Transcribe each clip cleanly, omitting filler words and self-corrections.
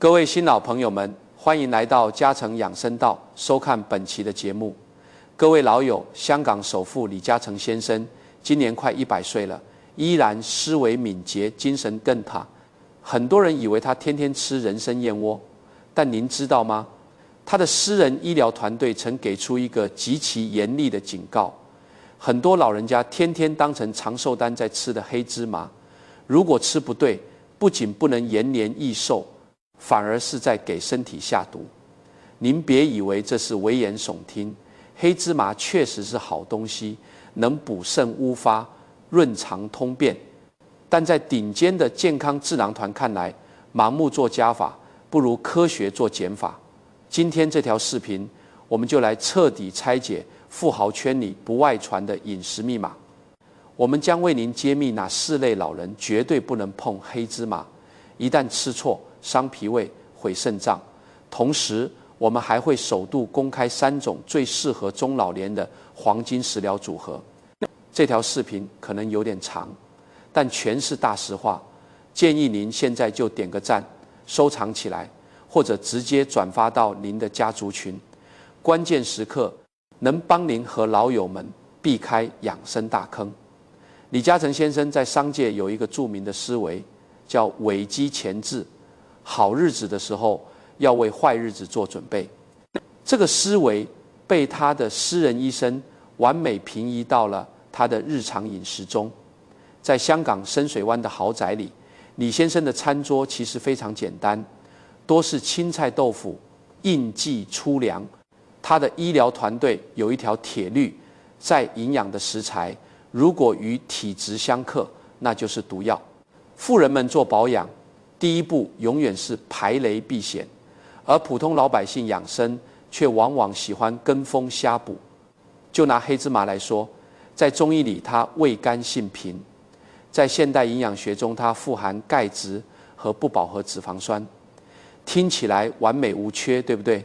各位新老朋友们，欢迎来到嘉诚养生道，收看本期的节目。各位老友，香港首富李嘉诚先生今年快100岁了，依然思维敏捷，精神更塔。很多人以为他天天吃人参燕窝，但您知道吗？他的私人医疗团队曾给出一个极其严厉的警告：很多老人家天天当成长寿丹在吃的黑芝麻，如果吃不对，不仅不能延年益寿，反而是在给身体下毒。您别以为这是危言耸听，黑芝麻确实是好东西，能补肾乌发、润肠通便。但在顶尖的健康智囊团看来，盲目做加法不如科学做减法。今天这条视频，我们就来彻底拆解富豪圈里不外传的饮食密码。我们将为您揭秘哪4类老人绝对不能碰黑芝麻，一旦吃错，伤脾胃、毁肾脏。同时，我们还会首度公开3种最适合中老年的黄金食疗组合。这条视频可能有点长，但全是大实话，建议您现在就点个赞，收藏起来，或者直接转发到您的家族群。关键时刻能帮您和老友们避开养生大坑。李嘉诚先生在商界有一个著名的思维，叫危机前置。好日子的时候，要为坏日子做准备。这个思维被他的私人医生完美平移到了他的日常饮食中。在香港深水湾的豪宅里，李先生的餐桌其实非常简单，多是青菜豆腐，应季粗粮。他的医疗团队有一条铁律，再营养的食材，如果与体质相克，那就是毒药。富人们做保养，第一步永远是排雷避险，而普通老百姓养生却往往喜欢跟风瞎补。就拿黑芝麻来说，在中医里它味甘性平，在现代营养学中它富含钙质和不饱和脂肪酸，听起来完美无缺，对不对？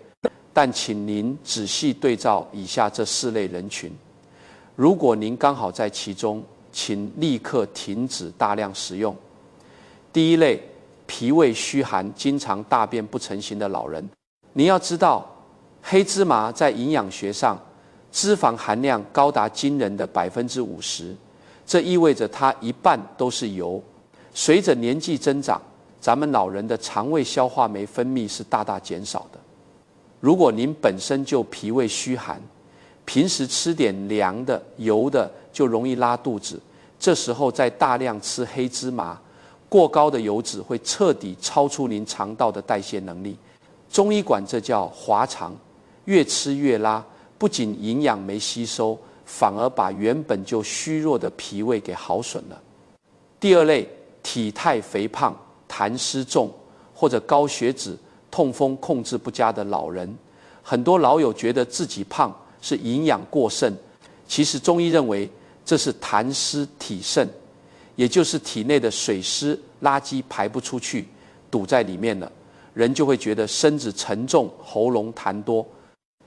但请您仔细对照以下这4类人群，如果您刚好在其中，请立刻停止大量食用。第一类，脾胃虚寒、经常大便不成形的老人。您要知道，黑芝麻在营养学上脂肪含量高达惊人的50%，这意味着它一半都是油。随着年纪增长，咱们老人的肠胃消化酶分泌是大大减少的。如果您本身就脾胃虚寒，平时吃点凉的、油的就容易拉肚子，这时候再大量吃黑芝麻，过高的油脂会彻底超出您肠道的代谢能力。中医管这叫滑肠，越吃越拉，不仅营养没吸收，反而把原本就虚弱的脾胃给耗损了。第二类，体态肥胖、痰湿重或者高血脂、痛风控制不佳的老人。很多老友觉得自己胖是营养过剩，其实中医认为这是痰湿体盛，也就是体内的水湿垃圾排不出去，堵在里面了，人就会觉得身子沉重，喉咙痰多。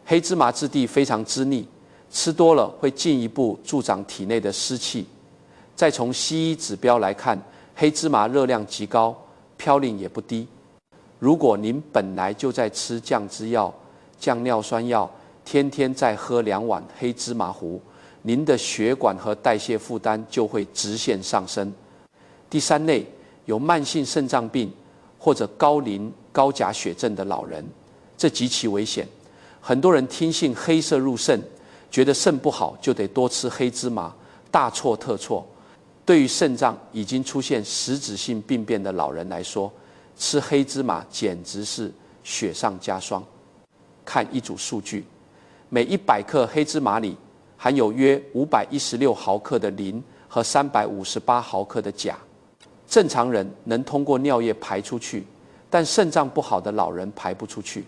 黑芝麻质地非常滋腻，吃多了会进一步助长体内的湿气。再从西医指标来看，黑芝麻热量极高，嘌呤也不低。如果您本来就在吃降脂药、降尿酸药，天天再喝2碗黑芝麻糊，您的血管和代谢负担就会直线上升。第3类，有慢性肾脏病或者高磷高钾血症的老人，这极其危险。很多人听信黑色入肾，觉得肾不好就得多吃黑芝麻，大错特错。对于肾脏已经出现实质性病变的老人来说，吃黑芝麻简直是雪上加霜。看一组数据，每100克黑芝麻里含有约516毫克的磷和358毫克的钾。正常人能通过尿液排出去，但肾脏不好的老人排不出去。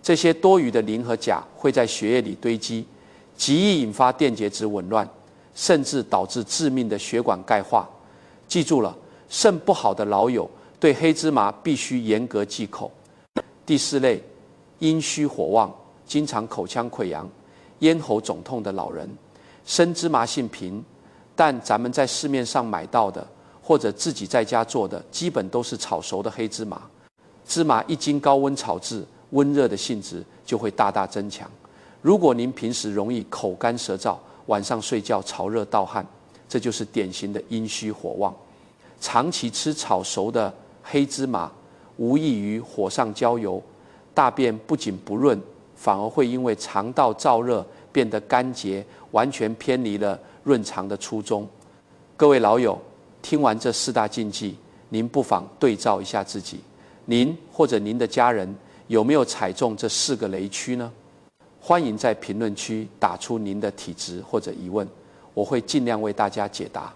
这些多余的磷和钾会在血液里堆积，极易引发电解质紊乱，甚至导致致命的血管钙化。记住了，肾不好的老友对黑芝麻必须严格忌口。第4类，阴虚火旺、经常口腔溃疡、咽喉肿痛的老人。生芝麻性平，但咱们在市面上买到的或者自己在家做的，基本都是炒熟的黑芝麻。芝麻一经高温炒制，温热的性质就会大大增强。如果您平时容易口干舌燥，晚上睡觉潮热盗汗，这就是典型的阴虚火旺。长期吃炒熟的黑芝麻，无异于火上浇油，大便不仅不润，反而会因为肠道燥热变得干结，完全偏离了润肠的初衷。各位老友，听完这4大禁忌，您不妨对照一下自己，您或者您的家人有没有踩中这4个雷区呢？欢迎在评论区打出您的体质或者疑问，我会尽量为大家解答。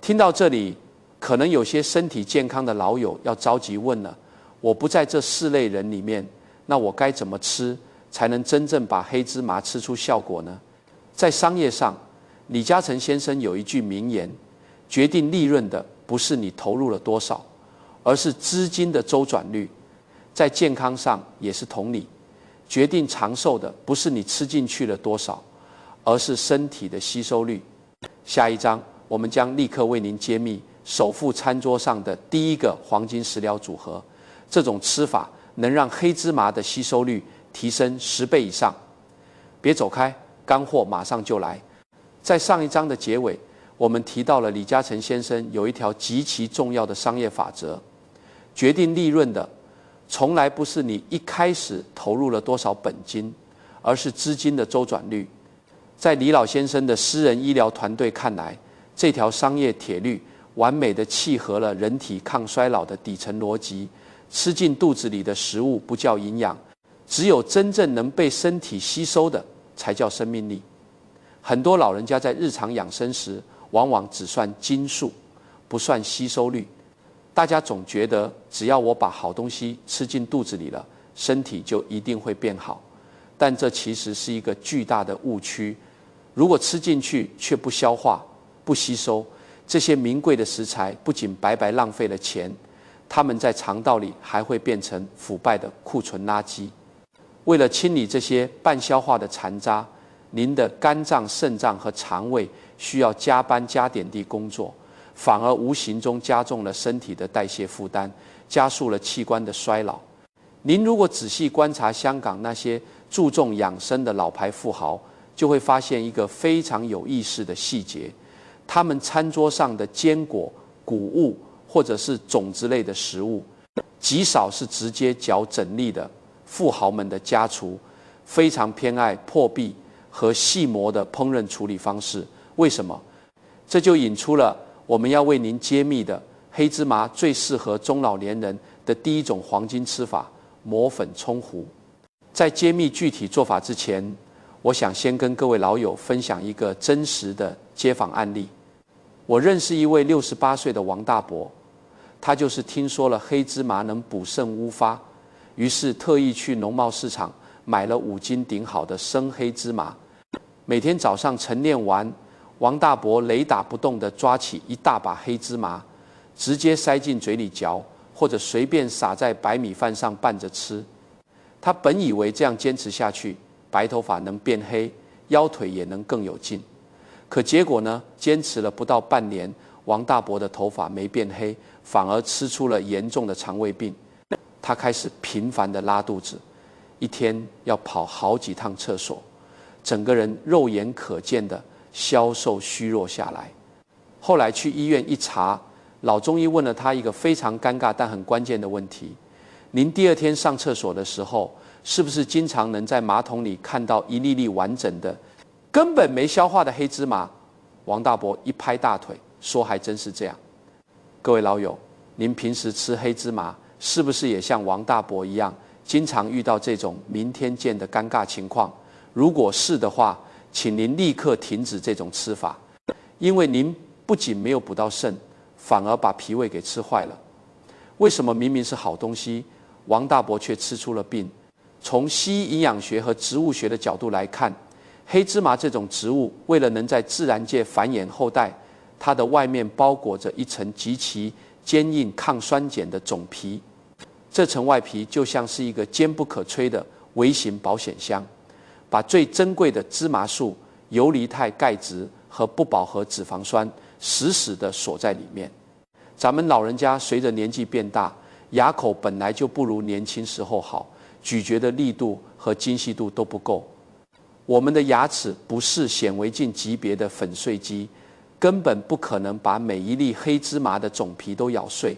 听到这里，可能有些身体健康的老友要着急问了，我不在这4类人里面，那我该怎么吃才能真正把黑芝麻吃出效果呢？在商业上，李嘉诚先生有一句名言，决定利润的不是你投入了多少，而是资金的周转率。在健康上也是同理，决定长寿的不是你吃进去了多少，而是身体的吸收率。下一章我们将立刻为您揭秘首富餐桌上的第一个黄金食疗组合，这种吃法能让黑芝麻的吸收率提升10倍以上。别走开，干货马上就来。在上一章的结尾，我们提到了李嘉诚先生有一条极其重要的商业法则，决定利润的从来不是你一开始投入了多少本金，而是资金的周转率。在李老先生的私人医疗团队看来，这条商业铁律完美地契合了人体抗衰老的底层逻辑。吃进肚子里的食物不叫营养，只有真正能被身体吸收的才叫生命力。很多老人家在日常养生时，往往只算斤数，不算吸收率。大家总觉得只要我把好东西吃进肚子里了，身体就一定会变好，但这其实是一个巨大的误区。如果吃进去却不消化、不吸收，这些名贵的食材不仅白白浪费了钱，它们在肠道里还会变成腐败的库存垃圾。为了清理这些半消化的残渣，您的肝脏、肾脏和肠胃需要加班加点地工作，反而无形中加重了身体的代谢负担，加速了器官的衰老。您如果仔细观察香港那些注重养生的老牌富豪，就会发现一个非常有意思的细节，他们餐桌上的坚果、谷物或者是种子类的食物，极少是直接嚼整粒的。富豪们的家厨非常偏爱破壁和细磨的烹饪处理方式。为什么？这就引出了我们要为您揭秘的黑芝麻最适合中老年人的第一种黄金吃法——磨粉冲糊。在揭秘具体做法之前，我想先跟各位老友分享一个真实的街访案例。我认识一位68岁的王大伯，他就是听说了黑芝麻能补肾乌发，于是特意去农贸市场买了5斤顶好的生黑芝麻。每天早上晨练完，王大伯雷打不动地抓起一大把黑芝麻，直接塞进嘴里嚼，或者随便撒在白米饭上拌着吃。他本以为这样坚持下去，白头发能变黑，腰腿也能更有劲。可结果呢？坚持了不到半年，王大伯的头发没变黑，反而吃出了严重的肠胃病。他开始频繁地拉肚子，一天要跑好几趟厕所，整个人肉眼可见的消瘦虚弱下来。后来去医院一查，老中医问了他一个非常尴尬但很关键的问题：您第2天上厕所的时候，是不是经常能在马桶里看到一粒粒完整的根本没消化的黑芝麻？王大伯一拍大腿说，还真是这样。各位老友，您平时吃黑芝麻是不是也像王大伯一样，经常遇到这种明天见的尴尬情况？如果是的话，请您立刻停止这种吃法，因为您不仅没有补到肾，反而把脾胃给吃坏了。为什么明明是好东西，王大伯却吃出了病？从西医营养学和植物学的角度来看，黑芝麻这种植物为了能在自然界繁衍后代，它的外面包裹着一层极其坚硬抗酸碱的种皮，这层外皮就像是一个坚不可摧的微型保险箱，把最珍贵的芝麻素、游离肽、钙质和不饱和脂肪酸死死地锁在里面。咱们老人家随着年纪变大，牙口本来就不如年轻时候好，咀嚼的力度和精细度都不够。我们的牙齿不是显微镜级别的粉碎机，根本不可能把每一粒黑芝麻的种皮都咬碎。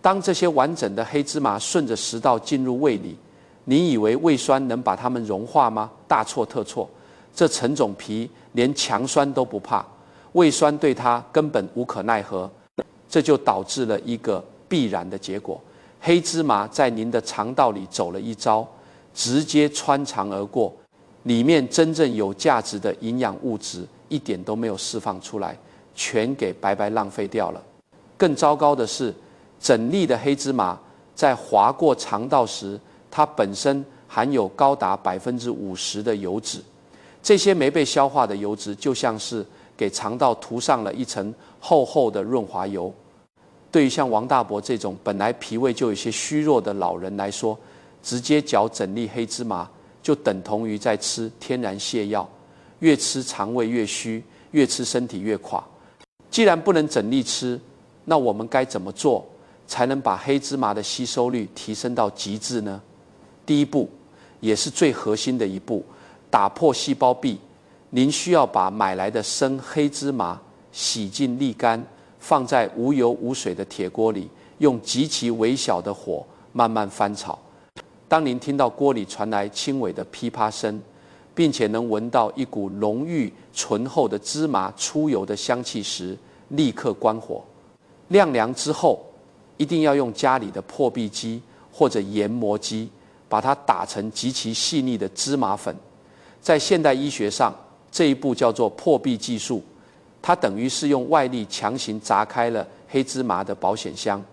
当这些完整的黑芝麻顺着食道进入胃里，你以为胃酸能把它们融化吗？大错特错。这层种皮连强酸都不怕，胃酸对它根本无可奈何。这就导致了一个必然的结果：黑芝麻在您的肠道里走了一遭，直接穿肠而过，里面真正有价值的营养物质一点都没有释放出来，全给白白浪费掉了。更糟糕的是，整粒的黑芝麻在划过肠道时，它本身含有高达50%的油脂，这些没被消化的油脂就像是给肠道涂上了一层厚厚的润滑油。对于像王大伯这种本来脾胃就有些虚弱的老人来说，直接嚼整粒黑芝麻就等同于在吃天然泻药，越吃肠胃越虚，越吃身体越垮。既然不能整粒吃，那我们该怎么做才能把黑芝麻的吸收率提升到极致呢？第一步，也是最核心的一步，打破细胞壁。您需要把买来的生黑芝麻洗净沥干，放在无油无水的铁锅里，用极其微小的火慢慢翻炒。当您听到锅里传来轻微的噼啪声，并且能闻到一股浓郁醇厚的芝麻出油的香气时，立刻关火。晾凉之后，一定要用家里的破壁机或者研磨机，把它打成极其细腻的芝麻粉。在现代医学上，这一步叫做破壁技术，它等于是用外力强行砸开了黑芝麻的保险箱，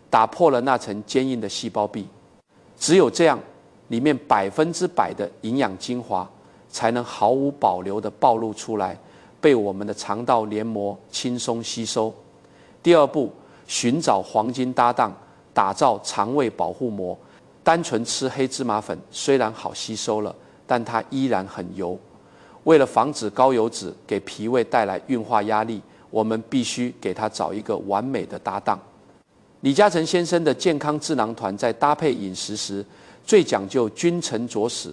打破了那层坚硬的细胞壁。只有这样，里面100%的营养精华才能毫无保留地暴露出来，被我们的肠道黏膜轻松吸收。第二步，寻找黄金搭档，打造肠胃保护膜。单纯吃黑芝麻粉虽然好吸收了，但它依然很油。为了防止高油脂给脾胃带来运化压力，我们必须给它找一个完美的搭档。李嘉诚先生的健康智囊团在搭配饮食时，最讲究君臣佐使。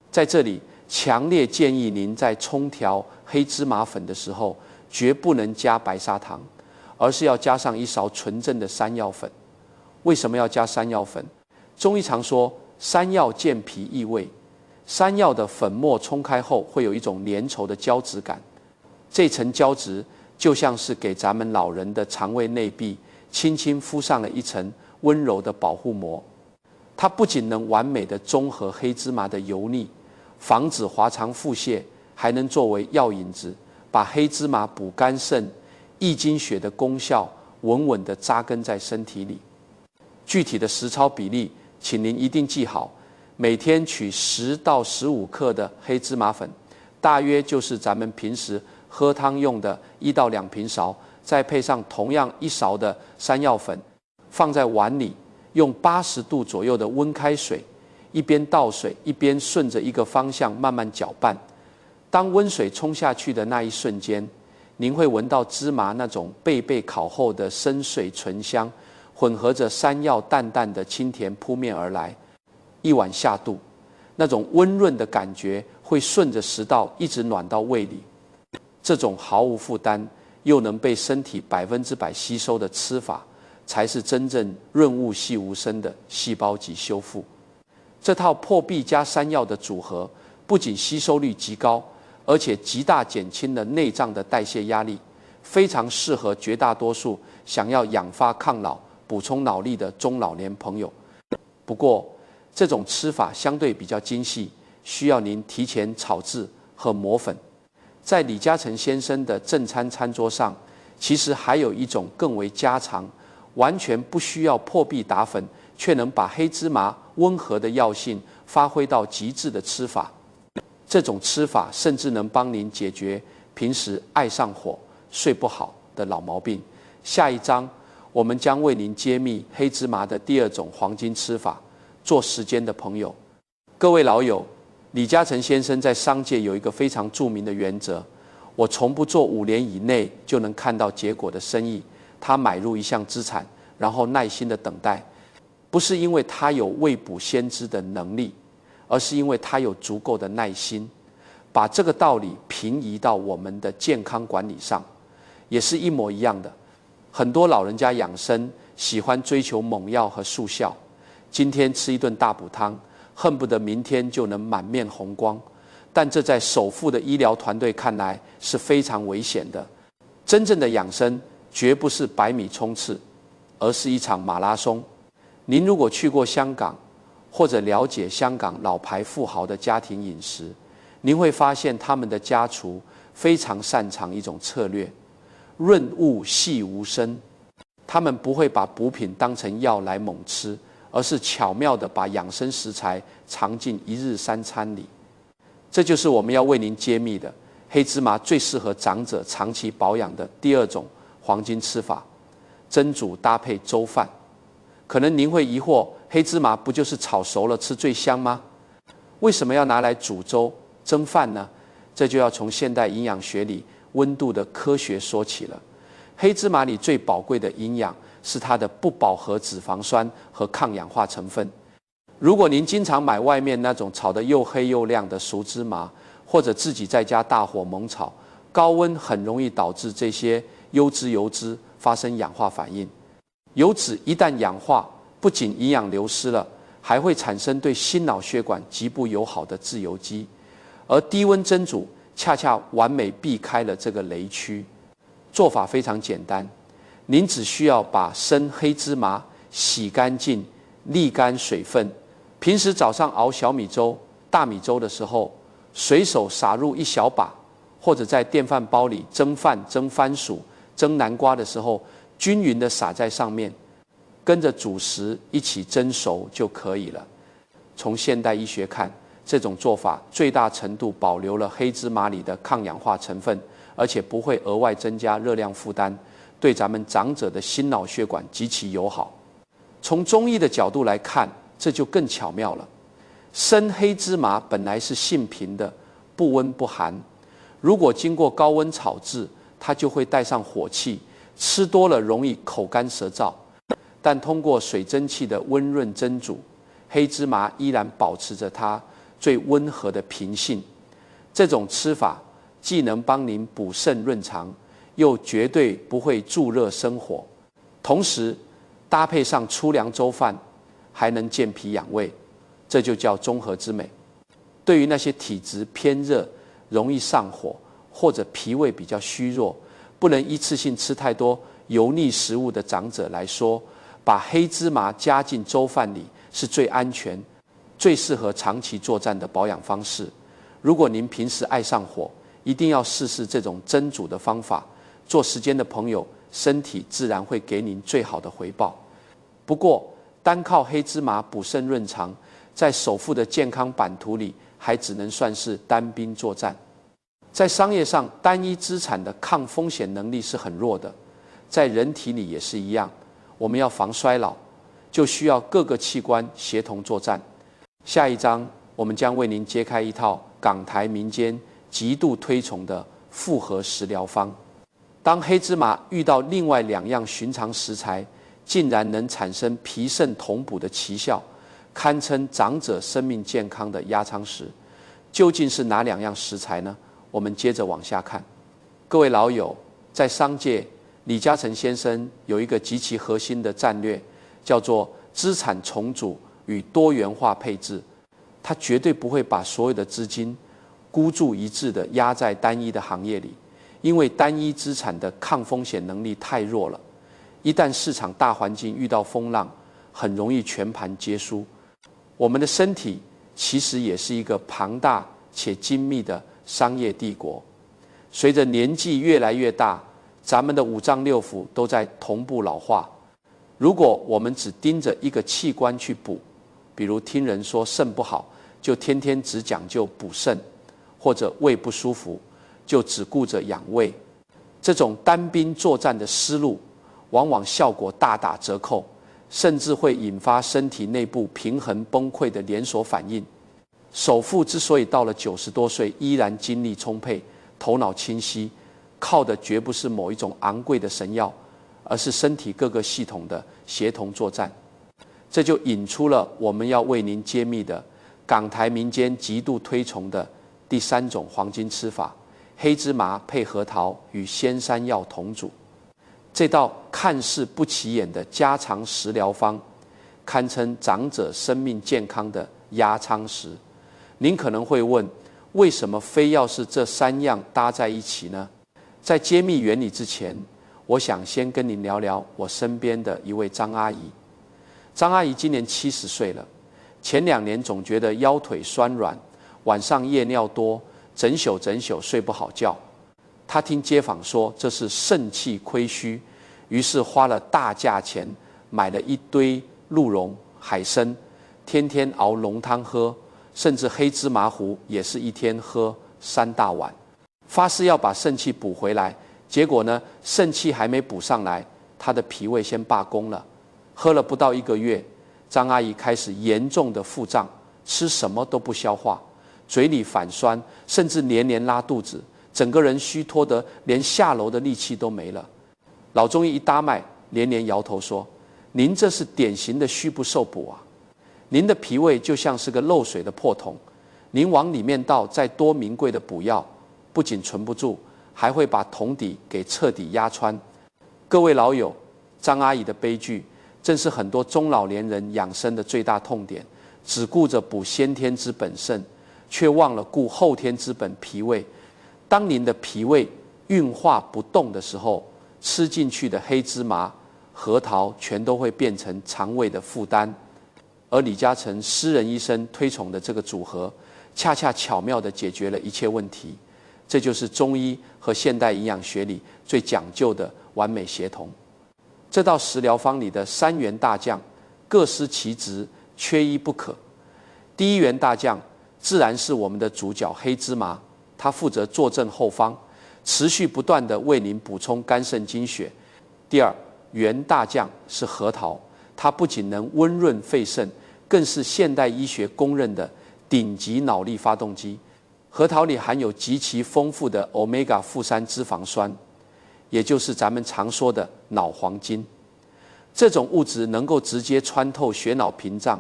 在这里，强烈建议您在冲调黑芝麻粉的时候，绝不能加白砂糖，而是要加上一勺纯正的山药粉。为什么要加山药粉？中医常说山药健脾益胃，山药的粉末冲开后会有一种粘稠的胶质感，这层胶质就像是给咱们老人的肠胃内壁轻轻敷上了一层温柔的保护膜。它不仅能完美的中和黑芝麻的油腻，防止滑肠腹泻，还能作为药引子，把黑芝麻补肝肾、益精血的功效稳稳地扎根在身体里。具体的实操比例，请您一定记好：每天取10到15克的黑芝麻粉，大约就是咱们平时喝汤用的1到2平勺，再配上同样1勺的山药粉，放在碗里，用80度左右的温开水，一边倒水一边顺着一个方向慢慢搅拌。当温水冲下去的那一瞬间，您会闻到芝麻那种被烤后的深邃醇香，混合着山药淡淡的清甜扑面而来。一碗下肚，那种温润的感觉会顺着食道一直暖到胃里。这种毫无负担又能被身体100%吸收的吃法，才是真正润物细无声的细胞级修复。这套破壁加山药的组合，不仅吸收率极高，而且极大减轻了内脏的代谢压力，非常适合绝大多数想要养发抗老、补充脑力的中老年朋友。不过，这种吃法相对比较精细，需要您提前炒制和磨粉。在李嘉诚先生的正餐餐桌上，其实还有一种更为家常，完全不需要破壁打粉，却能把黑芝麻温和的药性发挥到极致的吃法。这种吃法甚至能帮您解决平时爱上火、睡不好的老毛病。下一章我们将为您揭秘黑芝麻的第2种黄金吃法。做时间的朋友，各位老友，李嘉诚先生在商界有一个非常著名的原则：我从不做5年以内就能看到结果的生意。他买入一项资产，然后耐心的等待，不是因为他有未卜先知的能力，而是因为他有足够的耐心，把这个道理平移到我们的健康管理上，也是一模一样的。很多老人家养生喜欢追求猛药和速效，今天吃一顿大补汤，恨不得明天就能满面红光，但这在首富的医疗团队看来是非常危险的。真正的养生绝不是100米冲刺，而是一场马拉松。您如果去过香港，或者了解香港老牌富豪的家庭饮食，您会发现他们的家厨非常擅长一种策略：润物细无声。他们不会把补品当成药来猛吃，而是巧妙地把养生食材藏进一日三餐里。这就是我们要为您揭秘的黑芝麻最适合长者长期保养的第2种黄金吃法：蒸煮搭配粥饭。可能您会疑惑，黑芝麻不就是炒熟了吃最香吗？为什么要拿来煮粥蒸饭呢？这就要从现代营养学里温度的科学说起了。黑芝麻里最宝贵的营养是它的不饱和脂肪酸和抗氧化成分。如果您经常买外面那种炒得又黑又亮的熟芝麻，或者自己在家大火猛炒，高温很容易导致这些优质油脂发生氧化反应。油脂一旦氧化，不仅营养流失了，还会产生对心脑血管极不友好的自由基，而低温蒸煮恰恰完美避开了这个雷区。做法非常简单，您只需要把生黑芝麻洗干净，沥干水分。平时早上熬小米粥、大米粥的时候，随手撒入1小把，或者在电饭煲里蒸饭、蒸番薯、蒸南瓜的时候，均匀地撒在上面，跟着主食一起蒸熟就可以了。从现代医学看，这种做法最大程度保留了黑芝麻里的抗氧化成分，而且不会额外增加热量负担，对咱们长者的心脑血管极其友好。从中医的角度来看，这就更巧妙了。生黑芝麻本来是性平的，不温不寒，如果经过高温炒制，它就会带上火气，吃多了容易口干舌燥。但通过水蒸气的温润蒸煮，黑芝麻依然保持着它最温和的平性。这种吃法既能帮您补肾润肠，又绝对不会助热生火，同时搭配上粗粮粥饭，还能健脾养胃，这就叫综合之美。对于那些体质偏热、容易上火或者脾胃比较虚弱，不能一次性吃太多油腻食物的长者来说，把黑芝麻加进粥饭里是最安全、最适合长期作战的保养方式。如果您平时爱上火，一定要试试这种蒸煮的方法，做时间的朋友，身体自然会给您最好的回报。不过，单靠黑芝麻补肾润肠，在首富的健康版图里，还只能算是单兵作战。在商业上，单一资产的抗风险能力是很弱的，在人体里也是一样。我们要防衰老，就需要各个器官协同作战。下一章，我们将为您揭开一套港台民间极度推崇的复合食疗方。当黑芝麻遇到另外2样寻常食材，竟然能产生脾肾同补的奇效，堪称长者生命健康的压舱石。究竟是哪2样食材呢？我们接着往下看。各位老友，在商界，李嘉诚先生有一个极其核心的战略，叫做资产重组与多元化配置。他绝对不会把所有的资金孤注一掷地压在单一的行业里，因为单一资产的抗风险能力太弱了。一旦市场大环境遇到风浪，很容易全盘皆输。我们的身体其实也是一个庞大且精密的商业帝国。随着年纪越来越大，咱们的5脏6腑都在同步老化。如果我们只盯着一个器官去补，比如听人说肾不好，就天天只讲究补肾，或者胃不舒服，就只顾着养胃，这种单兵作战的思路，往往效果大打折扣，甚至会引发身体内部平衡崩溃的连锁反应。首富之所以到了90多岁依然精力充沛、头脑清晰，靠的绝不是某一种昂贵的神药，而是身体各个系统的协同作战。这就引出了我们要为您揭秘的港台民间极度推崇的第3种黄金吃法：黑芝麻配核桃与鲜山药同煮。这道看似不起眼的家常食疗方，堪称长者生命健康的压舱石。您可能会问，为什么非要是这3样搭在一起呢？在揭秘原理之前，我想先跟您聊聊我身边的一位张阿姨。张阿姨今年70岁了，前2年总觉得腰腿酸软，晚上夜尿多，整宿睡不好觉。她听街坊说这是肾气亏虚，于是花了大价钱买了一堆鹿茸、海参，天天熬浓汤喝，甚至黑芝麻糊也是一天喝3大碗，发誓要把肾气补回来。结果呢，肾气还没补上来，她的脾胃先罢工了。喝了不到1个月，张阿姨开始严重的腹胀，吃什么都不消化，嘴里反酸，甚至连连拉肚子，整个人虚脱得连下楼的力气都没了。老中医一搭脉，连连摇头说：“您这是典型的虚不受补啊！您的脾胃就像是个漏水的破桶，您往里面倒再多名贵的补药，不仅存不住，还会把桶底给彻底压穿。”各位老友，张阿姨的悲剧正是很多中老年人养生的最大痛点，只顾着补先天之本肾，却忘了顾后天之本脾胃。当您的脾胃运化不动的时候，吃进去的黑芝麻、核桃全都会变成肠胃的负担。而李嘉诚私人医生推崇的这个组合，恰恰巧妙地解决了一切问题。这就是中医和现代营养学里最讲究的完美协同。这道食疗方里的3员大将各司其职，缺一不可。第1员大将自然是我们的主角黑芝麻，他负责坐镇后方，持续不断地为您补充肝肾精血。第2员大将是核桃，它不仅能温润肺肾，更是现代医学公认的顶级脑力发动机。核桃里含有极其丰富的 Omega-3 脂肪酸，也就是咱们常说的脑黄金。这种物质能够直接穿透血脑屏障，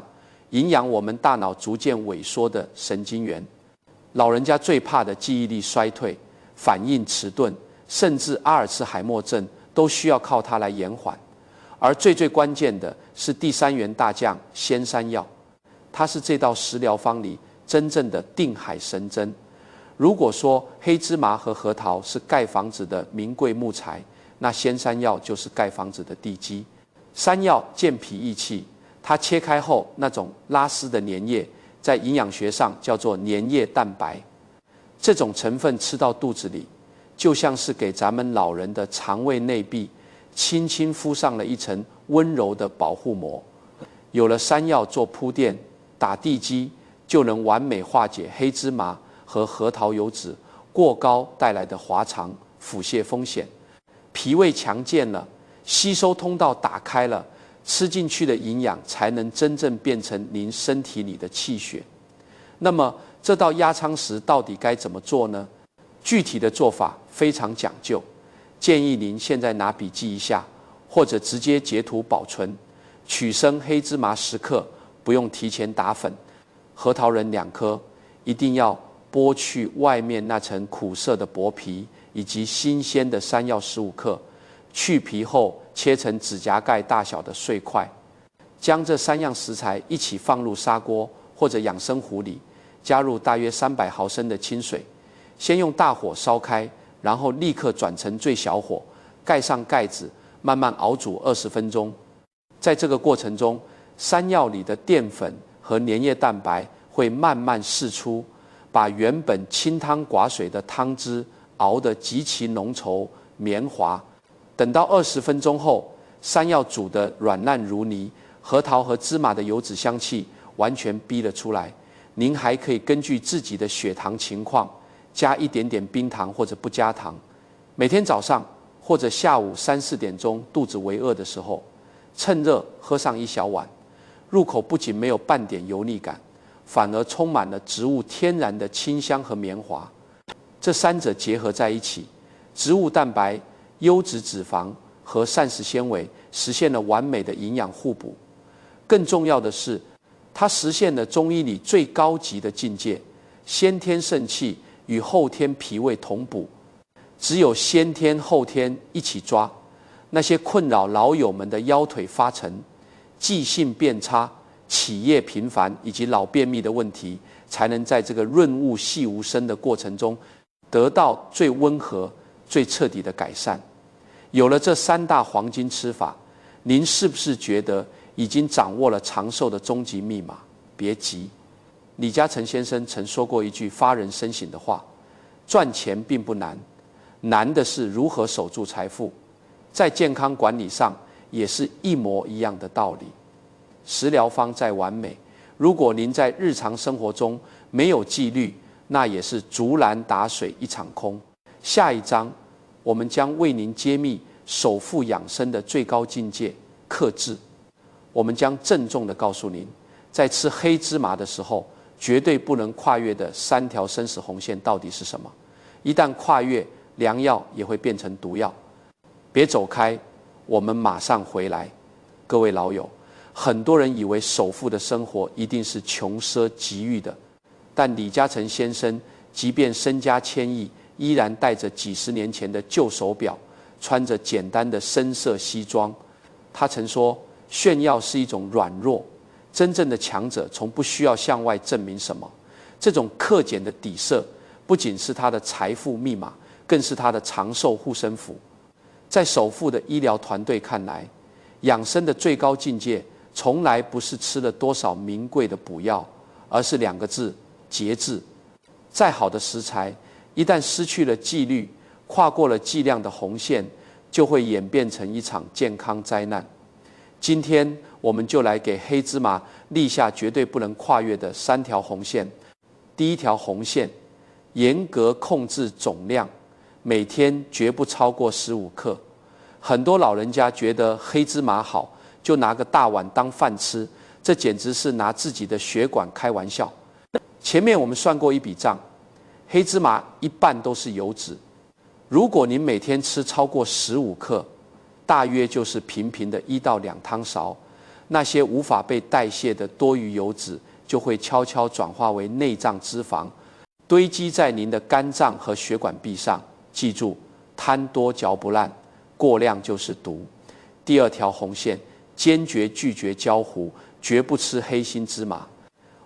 营养我们大脑逐渐萎缩的神经元。老人家最怕的记忆力衰退、反应迟钝，甚至阿尔茨海默症都需要靠它来延缓。而最关键的是第3员大将鲜山药，它是这道食疗方里真正的定海神针。如果说黑芝麻和核桃是盖房子的名贵木材，那鲜山药就是盖房子的地基。山药健脾益气，它切开后那种拉丝的粘液，在营养学上叫做粘液蛋白。这种成分吃到肚子里，就像是给咱们老人的肠胃内壁轻轻敷上了一层温柔的保护膜。有了山药做铺垫，打地基，就能完美化解黑芝麻和核桃油脂过高带来的滑肠、腹泻风险。脾胃强健了，吸收通道打开了，吃进去的营养才能真正变成您身体里的气血。那么这道压舱石到底该怎么做呢？具体的做法非常讲究，建议您现在拿笔记一下，或者直接截图保存。取生黑芝麻10克，不用提前打粉；核桃仁2颗，一定要剥去外面那层苦涩的薄皮，以及新鲜的山药15克，去皮后切成指甲盖大小的碎块。将这3样食材一起放入砂锅或者养生壶里，加入大约300毫升的清水，先用大火烧开，然后立刻转成最小火，盖上盖子，慢慢熬煮20分钟。在这个过程中，山药里的淀粉和粘液蛋白会慢慢释出，把原本清汤寡水的汤汁熬得极其浓稠绵滑。等到20分钟后，山药煮得软烂如泥，核桃和芝麻的油脂香气完全逼了出来。您还可以根据自己的血糖情况，加一点点冰糖或者不加糖。每天早上或者下午3、4点钟肚子为饿的时候，趁热喝上1小碗，入口不仅没有半点油腻感，反而充满了植物天然的清香和绵滑。这3者结合在一起，植物蛋白、优质脂肪和膳食纤维，实现了完美的营养互补。更重要的是，它实现了中医里最高级的境界，先天肾气与后天脾胃同补。只有先天后天一起抓，那些困扰老友们的腰腿发沉、记性变差、起夜频繁以及老便秘的问题，才能在这个润物细无声的过程中得到最温和、最彻底的改善。有了这3大黄金吃法，您是不是觉得已经掌握了长寿的终极密码？别急，李嘉诚先生曾说过一句发人深省的话：赚钱并不难，难的是如何守住财富。在健康管理上也是一模一样的道理。食疗方再完美，如果您在日常生活中没有纪律，那也是竹篮打水一场空。下一章我们将为您揭秘首富养生的最高境界——克制。我们将郑重地告诉您，在吃黑芝麻的时候，绝对不能跨越的3条生死红线到底是什么？一旦跨越，良药也会变成毒药。别走开，我们马上回来。各位老友，很多人以为首富的生活一定是穷奢极欲的，但李嘉诚先生即便身家千亿，依然带着几十年前的旧手表，穿着简单的深色西装。他曾说，炫耀是一种软弱，真正的强者从不需要向外证明什么。这种克俭的底色，不仅是他的财富密码，更是他的长寿护身符。在首富的医疗团队看来，养生的最高境界从来不是吃了多少名贵的补药，而是2个字：节制。再好的食材，一旦失去了纪律，跨过了剂量的红线，就会演变成一场健康灾难。今天我们就来给黑芝麻立下绝对不能跨越的3条红线。第一条红线，严格控制总量，每天绝不超过15克。很多老人家觉得黑芝麻好，就拿个大碗当饭吃，这简直是拿自己的血管开玩笑。前面我们算过一笔账，黑芝麻一半都是油脂，如果您每天吃超过15克，大约就是平平的1到2汤勺，那些无法被代谢的多余油脂就会悄悄转化为内脏脂肪，堆积在您的肝脏和血管壁上。记住，贪多嚼不烂，过量就是毒。第2条红线，坚决拒绝焦糊，绝不吃黑心芝麻。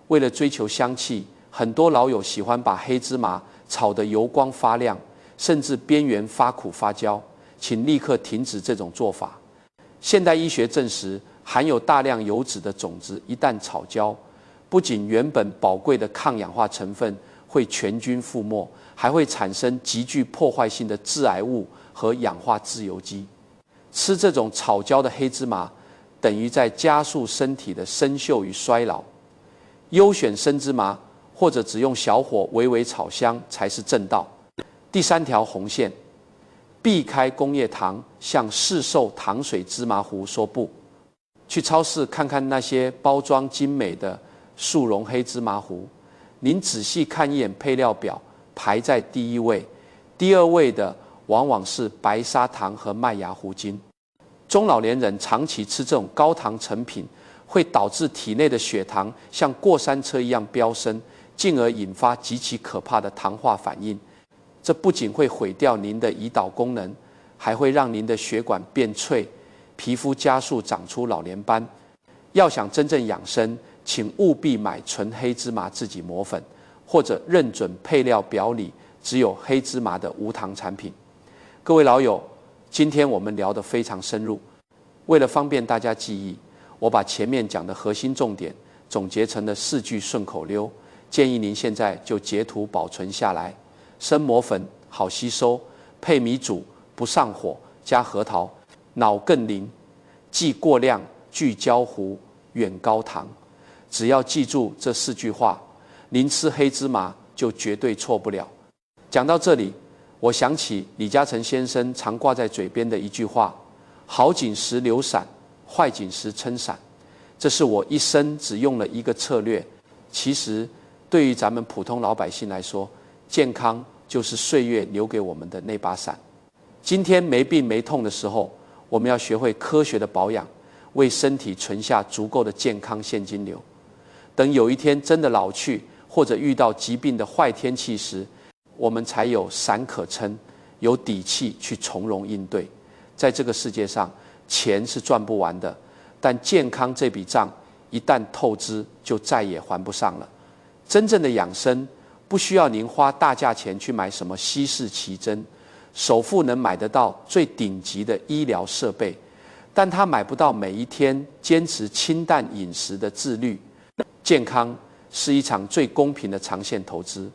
为了追求香气，很多老友喜欢把黑芝麻炒得油光发亮，甚至边缘发苦发焦，请立刻停止这种做法。现代医学证实，含有大量油脂的种子一旦炒焦，不仅原本宝贵的抗氧化成分会全军覆没，还会产生极具破坏性的致癌物和氧化自由基。吃这种炒焦的黑芝麻，等于在加速身体的生锈与衰老。优选生芝麻，或者只用小火微微炒香才是正道。第3条红线，避开工业糖，向市售糖水芝麻糊说不。去超市看看那些包装精美的速溶黑芝麻糊，您仔细看一眼配料表，排在第1位，第2位的往往是白砂糖和麦芽糊精。中老年人长期吃这种高糖成品，会导致体内的血糖像过山车一样飙升，进而引发极其可怕的糖化反应。这不仅会毁掉您的胰岛功能，还会让您的血管变脆，皮肤加速长出老年斑。要想真正养生，请务必买纯黑芝麻自己磨粉，或者认准配料表里只有黑芝麻的无糖产品。各位老友，今天我们聊得非常深入，为了方便大家记忆，我把前面讲的核心重点总结成了4句顺口溜，建议您现在就截图保存下来。生磨粉好吸收，配米煮不上火，加核桃脑更灵，忌过量，拒焦糊，远高糖。只要记住这4句话，您吃黑芝麻就绝对错不了。讲到这里，我想起李嘉诚先生常挂在嘴边的一句话：好景时留伞，坏景时撑伞。这是我一生只用了一个策略。其实对于咱们普通老百姓来说，健康就是岁月留给我们的那把伞。今天没病没痛的时候，我们要学会科学的保养，为身体存下足够的健康现金流。等有一天真的老去，或者遇到疾病的坏天气时，我们才有伞可撑，有底气去从容应对。在这个世界上，钱是赚不完的，但健康这笔账一旦透支，就再也还不上了。真正的养生，不需要您花大价钱去买什么稀世奇珍，首富能买得到最顶级的医疗设备，但他买不到每一天坚持清淡饮食的自律。健康是一场最公平的长线投资，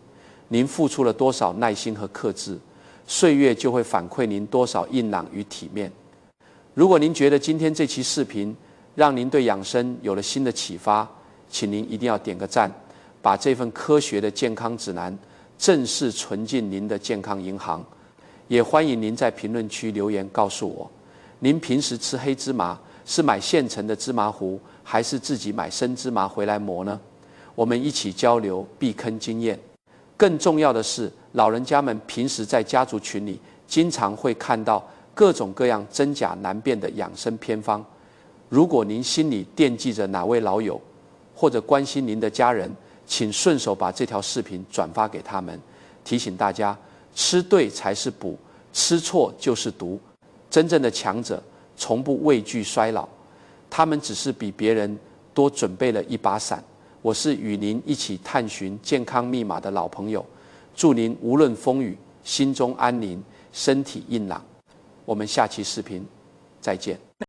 您付出了多少耐心和克制，岁月就会反馈您多少硬朗与体面。如果您觉得今天这期视频让您对养生有了新的启发，请您一定要点个赞，把这份科学的健康指南正式存进您的健康银行。也欢迎您在评论区留言告诉我，您平时吃黑芝麻是买现成的芝麻糊，还是自己买生芝麻回来磨呢？我们一起交流避坑经验。更重要的是，老人家们平时在家族群里经常会看到各种各样真假难辨的养生偏方。如果您心里惦记着哪位老友，或者关心您的家人，请顺手把这条视频转发给他们，提醒大家，吃对才是补，吃错就是毒。真正的强者从不畏惧衰老，他们只是比别人多准备了一把伞。我是与您一起探寻健康密码的老朋友，祝您无论风雨，心中安宁，身体硬朗。我们下期视频再见。